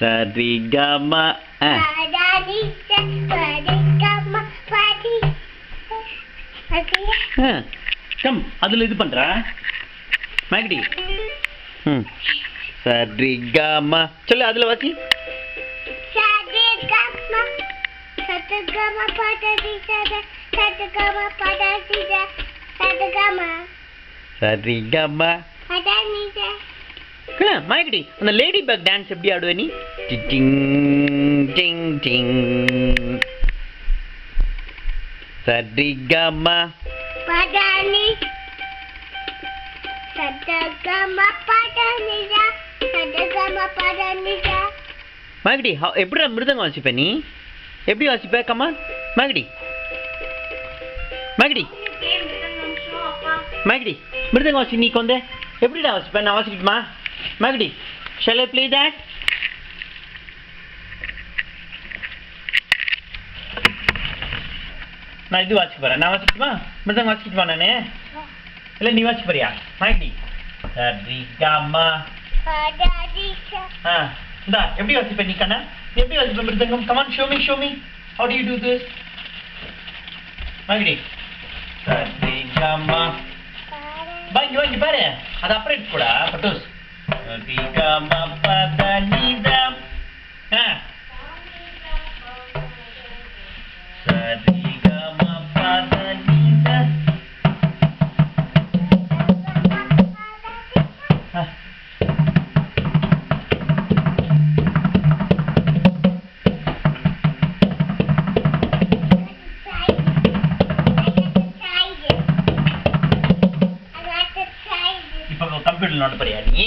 Saregama come அதுல இது பண்றா மேகடி சரிகமா சொல்லு அதுல வாசி சரிகமா மாயக்கடி அந்த லேடி பேக் டான்ஸ் எப்படி ஆடுவ நீ டிங் டிங் டிங் சரிகமா படானி சரிகமா படானிடா சரிகமா படானிடா மாயக்கடி எப்படி மிருதங்கம் வாசிப்ப நீ எப்படி வாசிப்ப கம்மா மாயக்கடி மாயக்கடி மாயக்கடி மிருதங்கம் வாசி நீ கொண்டே எப்படிடா வாசிப்ப நான் வாசிக்கட்டுமா மாயக்கடி shall I play that நான் இது வாசிக்க போறேன் நான் வாசிக்கட்டுமா மிருதங்கம் வாசிக்கட்டுமா நானு இல்ல நீ வாசிக்க போறியா மாயக்கடி சரிகமா இந்தா எப்படி வாசிப்ப நீ கண்ணா எப்படி வாசிப்ப மிருதங்கம் come on show me how do you do this மாயக்கடி Saregama வாங்கி பாரு அது அப்புறம் எடுத்துக்கூடா பட்டோஸ் சரிகமா பதனிதா சரிகமா பதனிதா கம்ப்யூட்டர் நோட் போறியா நீ